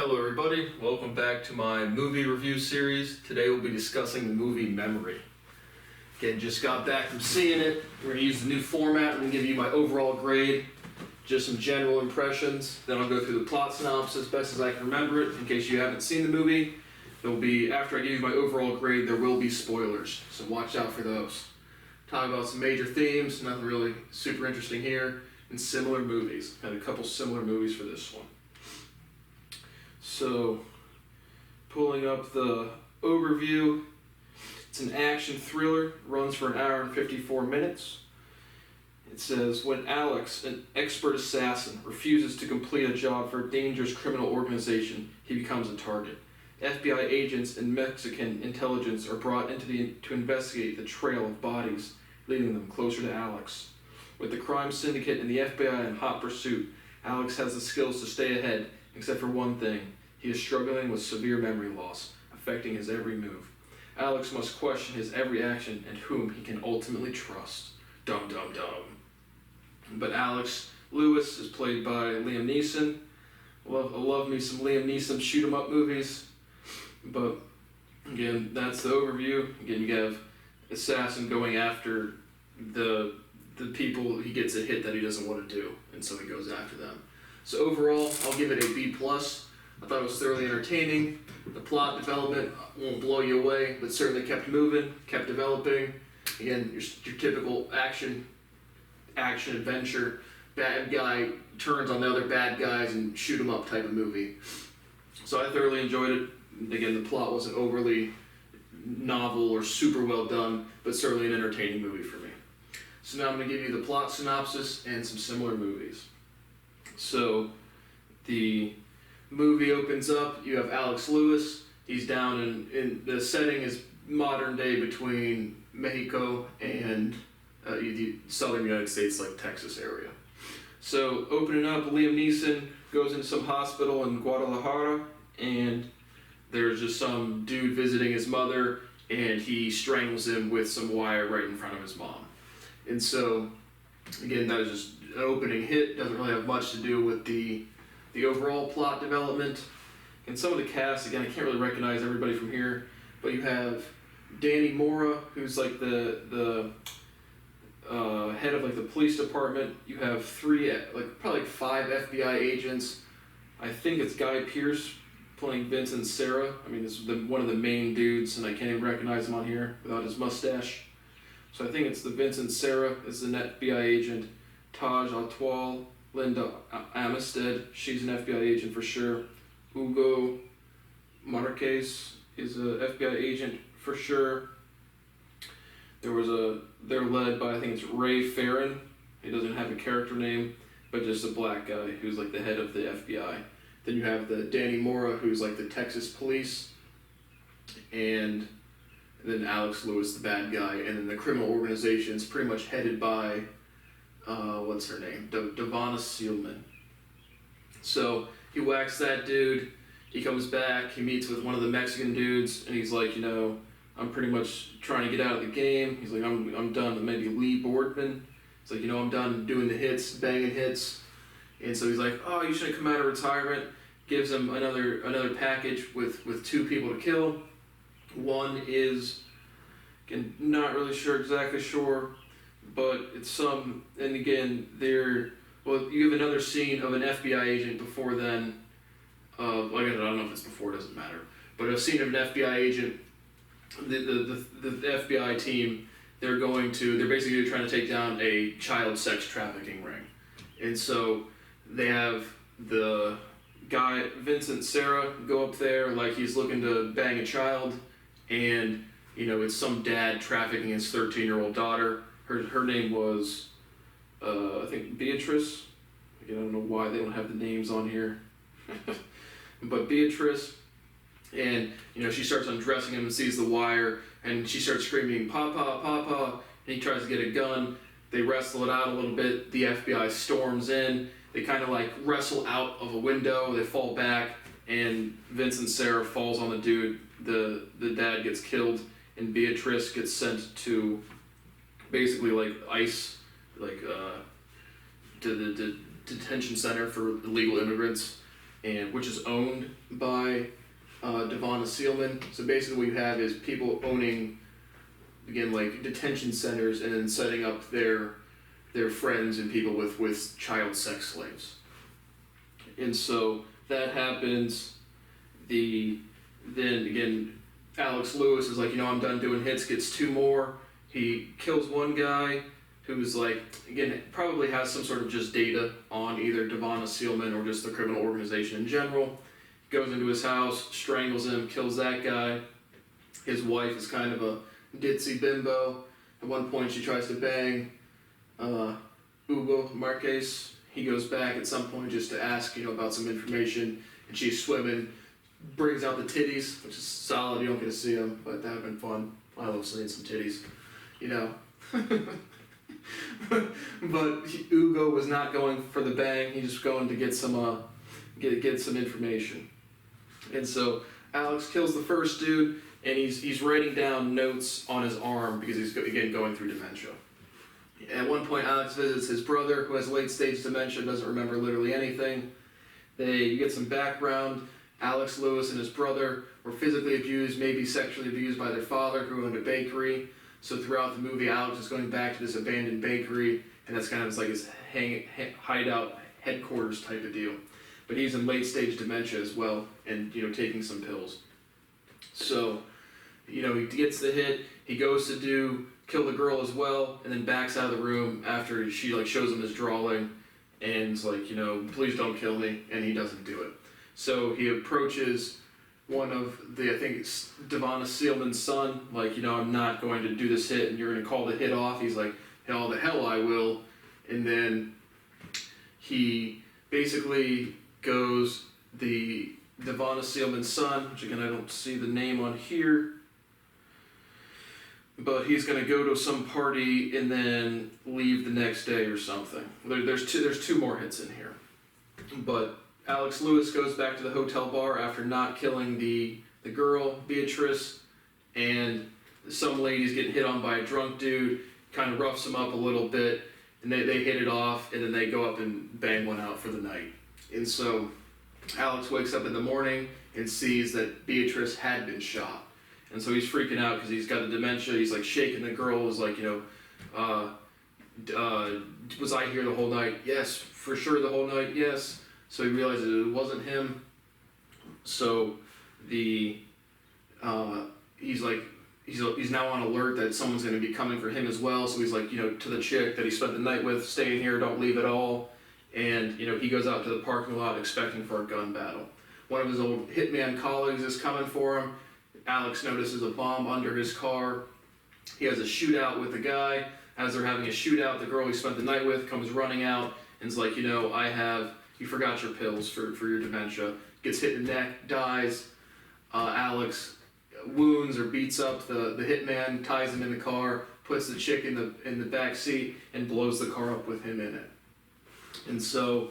Hello everybody, welcome back to my movie review series. Today we'll be discussing the movie Memory. Again, just got back from seeing it. We're going to use the new format. I'm going to give you my overall grade, just some general impressions. Then I'll go through the plot synopsis as best as I can remember it. In case you haven't seen the movie, there will be, after I give you my overall grade, there will be spoilers. So watch out for those. Talk about some major themes, nothing really super interesting here, and similar movies. Had a couple similar movies for this one. So, pulling up the overview, it's an action thriller, runs for an hour and 54 minutes. It says, when Alex, an expert assassin, refuses to complete a job for a dangerous criminal organization, he becomes a target. FBI agents and Mexican intelligence are brought to investigate the trail of bodies, leading them closer to Alex. With the crime syndicate and the FBI in hot pursuit, Alex has the skills to stay ahead, except for one thing. He is struggling with severe memory loss, affecting his every move. Alex must question his every action and whom he can ultimately trust. Dum dum dum. But Alex Lewis is played by Liam Neeson. I love me some Liam Neeson shoot 'em up movies. But again, that's the overview. Again, you have assassin going after the people he gets a hit that he doesn't want to do, and so he goes after them. So overall, I'll give it a B+. I thought it was thoroughly entertaining. The plot development won't blow you away, but certainly kept moving, kept developing. Again, your typical action adventure, bad guy turns on the other bad guys and shoot 'em up type of movie. So I thoroughly enjoyed it. Again, the plot wasn't overly novel or super well done, but certainly an entertaining movie for me. So now I'm going to give you the plot synopsis and some similar movies. So the movie opens up, you have Alex Lewis. He's down in the setting is modern day between Mexico and the southern United States, like Texas area. So opening up, Liam Neeson goes into some hospital in Guadalajara, and there's just some dude visiting his mother, and he strangles him with some wire right in front of his mom. And so, again, that is just an opening hit, doesn't really have much to do with the overall plot development. And some of the cast, again, I can't really recognize everybody from here, but you have Danny Mora, who's like the head of like the police department. You have probably 5 FBI agents. I think it's Guy Pearce playing Vincent Serra. I mean, this is one of the main dudes, and I can't even recognize him on here without his mustache. So I think it's the Vincent Serra is an FBI agent. Taj Atwal, Linda Amistad, she's an FBI agent for sure. Hugo Marquez is a FBI agent for sure. They're led by, I think it's Ray Farron. He doesn't have a character name, but just a black guy who's like the head of the FBI. Then you have the Danny Mora, who's like the Texas police, and then Alex Lewis, the bad guy, and then the criminal organization is pretty much headed by what's her name? Devonna Seelman. So he whacks that dude. He comes back. He meets with one of the Mexican dudes, and he's like, I'm pretty much trying to get out of the game. He's like, I'm done with maybe Lee Boardman. He's like, I'm done doing the hits, banging hits. And so he's like, oh, you should come out of retirement. Gives him another package with 2 people to kill. One is, again, not really sure, but it's some, and again, you have another scene of an FBI agent before then, I don't know if it's before, it doesn't matter, but a scene of an FBI agent, the FBI team, they're basically trying to take down a child sex trafficking ring. And so they have the guy, Vincent Serra, go up there like he's looking to bang a child, and it's some dad trafficking his 13-year-old daughter. Her name was I think Beatrice. Again, I don't know why they don't have the names on here. But Beatrice, and she starts undressing him and sees the wire, and she starts screaming, "Papa, Papa!" And he tries to get a gun. They wrestle it out a little bit. The FBI storms in. They kind of like wrestle out of a window. They fall back, and Vincent Serra falls on the dude. The dad gets killed, and Beatrice gets sent to basically like ICE, to the detention center for illegal immigrants. and which is owned by Devon Sealman. So basically, what you have is people owning, again, like detention centers, and then setting up their friends and people with child sex slaves. And so that happens. Then again, Alex Lewis is like, I'm done doing hits. Gets 2 more. He kills one guy who's like, again, probably has some sort of just data on either Devon Sealman or just the criminal organization in general. Goes into his house, strangles him, kills that guy. His wife is kind of a ditzy bimbo. At one point, she tries to bang Hugo Marquez. He goes back at some point just to ask, about some information, and she's swimming, brings out the titties, which is solid. You don't get to see them, but that would have been fun. I love seeing some titties, But Hugo was not going for the bang. He just going to get some get some information. And so Alex kills the first dude, and he's writing down notes on his arm because he's again going through dementia. At one point, Alex visits his brother, who has late-stage dementia, doesn't remember literally anything. You get some background. Alex Lewis and his brother were physically abused, maybe sexually abused by their father, who owned a bakery. So throughout the movie, Alex is going back to this abandoned bakery, and that's kind of like his hideout headquarters type of deal. But he's in late-stage dementia as well, and taking some pills. So, he gets the hit. He goes to kill the girl as well, and then backs out of the room after she shows him his drawing, and is like, please don't kill me, and he doesn't do it. So he approaches one of I think it's Devon Sealman's son, I'm not going to do this hit, and you're going to call the hit off. He's like, hell, the hell I will. And then he basically goes, the Devon Sealman's son, which again I don't see the name on here, but he's going to go to some party and then leave the next day or something. There's 2 more hits in here. But Alex Lewis goes back to the hotel bar after not killing the girl, Beatrice, and some lady's getting hit on by a drunk dude, kind of roughs him up a little bit, and they hit it off, and then they go up and bang one out for the night. And so Alex wakes up in the morning and sees that Beatrice had been shot. And so he's freaking out because he's got the dementia. He's shaking the girl. Was like, was I here the whole night? Yes, for sure the whole night, yes. So he realizes it wasn't him. So he's now on alert that someone's going to be coming for him as well. So he's like, to the chick that he spent the night with, stay in here, don't leave at all. And, he goes out to the parking lot expecting for a gun battle. One of his old hitman colleagues is coming for him. Alex notices a bomb under his car. He has a shootout with the guy. As they're having a shootout, the girl he spent the night with comes running out and is like, you forgot your pills for your dementia. Gets hit in the neck, dies. Alex wounds or beats up the hitman, ties him in the car, puts the chick in the back seat, and blows the car up with him in it. And so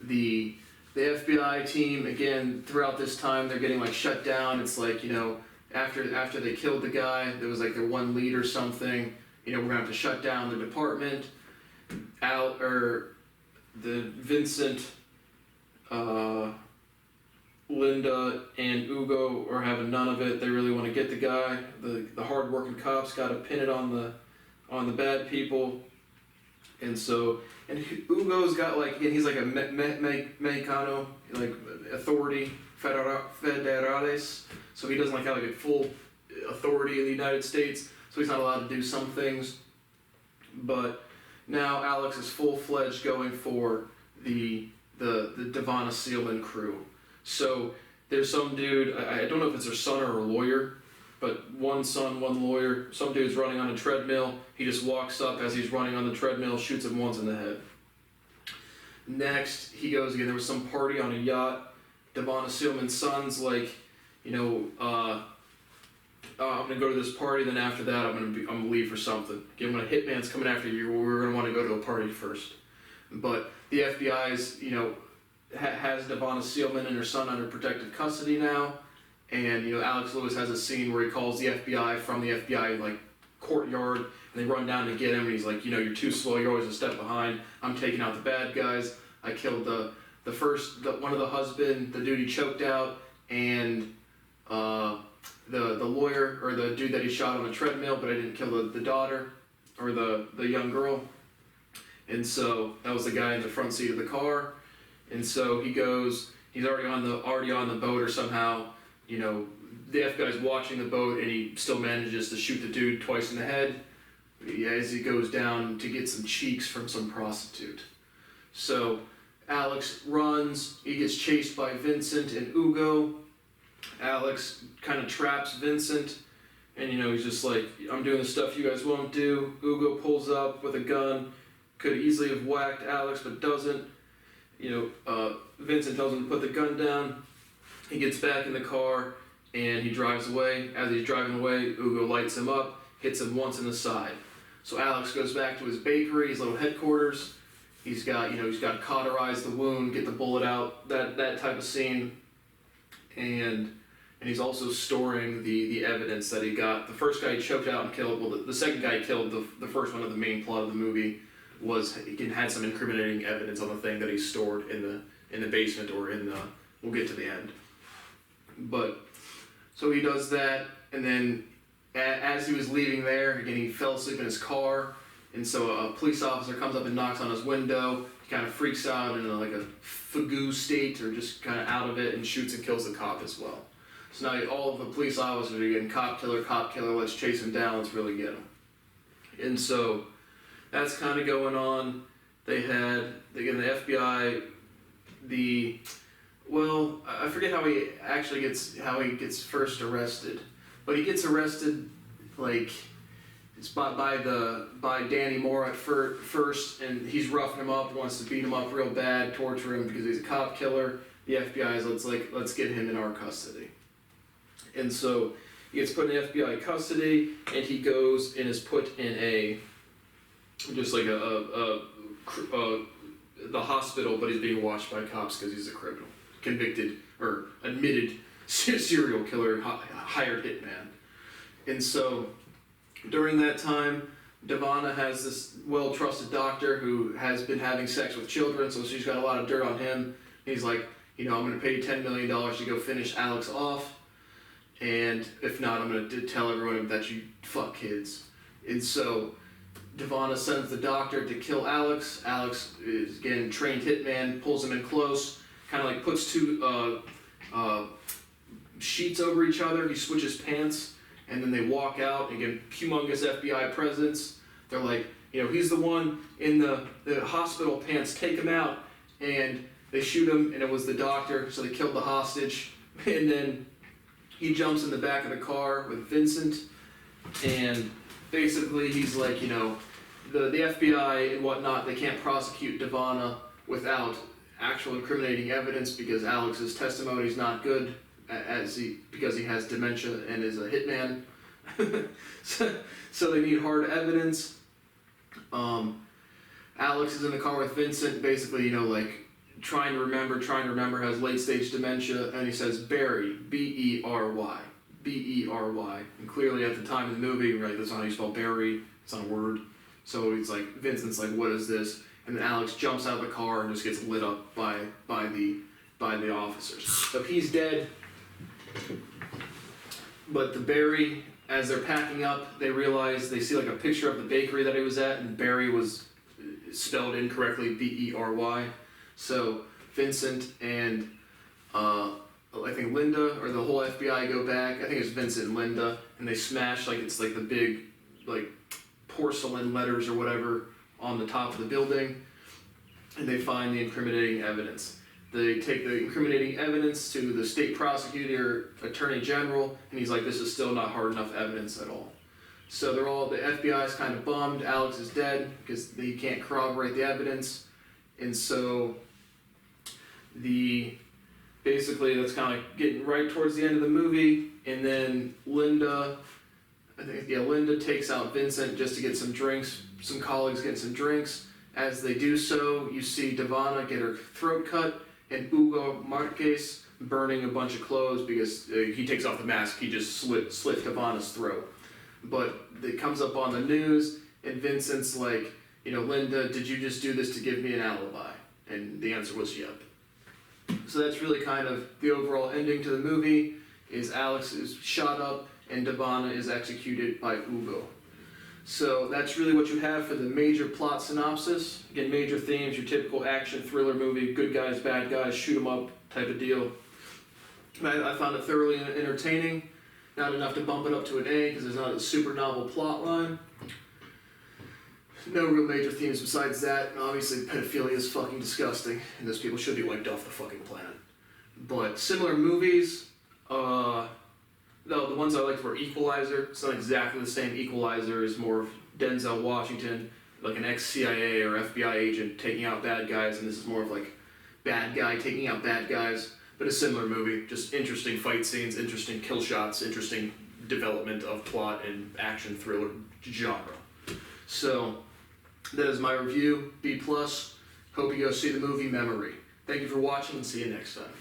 the FBI team, again, throughout this time, they're getting shut down. It's after they killed the guy, there was their one lead or something. We're gonna have to shut down the department. Vincent, Linda, and Hugo are having none of it. They really want to get the guy. The hard-working cops got to pin it on the bad people. And so, and Hugo's got he's a Mexicano, authority, federales. So he doesn't have a full authority in the United States. So he's not allowed to do some things. But now Alex is full-fledged going for the Devon Sealman crew. So there's some dude, I don't know if it's their son or a lawyer, but one son, one lawyer. Some dude's running on a treadmill. He just walks up as he's running on the treadmill, shoots him once in the head. Next, he goes again. There was some party on a yacht. Devon Sealman's son's I'm gonna go to this party. Then after that, I'm gonna leave for something. Again, when a hitman's coming after you, we're gonna want to go to a party first. But the FBI's has Devon Sealman and her son under protective custody now. And Alex Lewis has a scene where he calls the FBI from the FBI courtyard, and they run down to get him. And he's like, you're too slow. You're always a step behind. I'm taking out the bad guys. I killed the one of the husband, the dude he choked out, and the lawyer, or the dude that he shot on a treadmill, but I didn't kill the daughter, or the young girl. And so that was the guy in the front seat of the car. And so he goes, he's already on the boat, or somehow, you know, the FBI's watching the boat, and he still manages to shoot the dude twice in the head as he goes down to get some cheeks from some prostitute. So Alex runs, he gets chased by Vincent and Ugo. Alex kind of traps Vincent, and you know, he's just like, I'm doing the stuff you guys won't do. Ugo pulls up with a gun, could easily have whacked Alex, but doesn't. You know, Vincent tells him to put the gun down. He gets back in the car, and he drives away. As he's driving away, Ugo lights him up, hits him once in the side. So Alex goes back to his bakery, his little headquarters. He's got to cauterize the wound, get the bullet out, that type of scene. And he's also storing the evidence that he got. The first guy he choked out and killed, well, the second guy he killed, the first one of the main plot of the movie, was he had some incriminating evidence on the thing that he stored in the basement, or we'll get to the end. But, so he does that, and then as he was leaving there, again, he fell asleep in his car, and so a police officer comes up and knocks on his window. He kind of freaks out in like a fagoo state, or just kind of out of it, and shoots and kills the cop as well. So now all of the police officers are getting cop killer, let's chase him down, let's really get him. And so that's kind of going on. They had, again, the FBI, I forget how he gets first arrested, but he gets arrested like it's by Danny Moore at first, and he's roughing him up, wants to beat him up real bad, torture him because he's a cop killer. The FBI is let's get him in our custody, and so he gets put in FBI custody, and he goes and is put in the hospital, but he's being watched by cops because he's a criminal, convicted or admitted serial killer, hired hitman. And so during that time, Devana has this well-trusted doctor who has been having sex with children, so she's got a lot of dirt on him. He's like, I'm going to pay you $10 million to go finish Alex off, and if not, I'm going to tell everyone that you fuck kids. And so Devana sends the doctor to kill Alex. Alex is, again, trained hitman, pulls him in close, kind of like puts two sheets over each other. He switches pants, and then they walk out. Again, humongous FBI presence. They're like, he's the one in the hospital pants, take him out. And they shoot him, and it was the doctor, so they killed the hostage. And then he jumps in the back of the car with Vincent, and basically he's like, the FBI and whatnot, they can't prosecute Devana without actual incriminating evidence because Alex's testimony is not good because he has dementia and is a hitman. so they need hard evidence. Alex is in the car with Vincent, basically, trying to remember, has late stage dementia, and he says Barry, B-E-R-Y. B-E-R-Y. And clearly at the time of the movie, right, that's not how you spell Barry, it's not a word. So he's like, Vincent's like, what is this? And then Alex jumps out of the car and just gets lit up by the officers. So he's dead. But the Barry, as they're packing up, they see like a picture of the bakery that he was at, and Barry was spelled incorrectly, B-E-R-Y. So Vincent and I think Linda, or the whole FBI go back. I think it's Vincent and Linda, and they smash it's like the big porcelain letters or whatever on the top of the building, and they find the incriminating evidence. They take the incriminating evidence to the state prosecutor, attorney general, and he's like, this is still not hard enough evidence at all. So the FBI's kind of bummed. Alex is dead because he can't corroborate the evidence, and so basically that's kind of getting right towards the end of the movie, and then Linda takes out Vincent just to get some drinks, some colleagues get some drinks. As they do so, you see Devana get her throat cut, and Ugo Marquez burning a bunch of clothes because he takes off the mask, he just slit Devana's throat. But it comes up on the news, and Vincent's like, Linda, did you just do this to give me an alibi? And the answer was yep. So that's really kind of the overall ending to the movie, is Alex is shot up and D'Avana is executed by Ugo. So that's really what you have for the major plot synopsis. Again, major themes, your typical action thriller movie, good guys, bad guys, shoot 'em up type of deal. I found it thoroughly entertaining. Not enough to bump it up to an A because there's not a super novel plot line. No real major themes besides that. And obviously, pedophilia is fucking disgusting, and those people should be wiped off the fucking planet. But similar movies, though the ones I liked were Equalizer. It's not exactly the same. Equalizer is more of Denzel Washington, like an ex-CIA or FBI agent taking out bad guys, and this is more of like bad guy taking out bad guys. But a similar movie, just interesting fight scenes, interesting kill shots, interesting development of plot and action thriller genre. So that is my review, B+. Hope you go see the movie Memory. Thank you for watching and see you next time.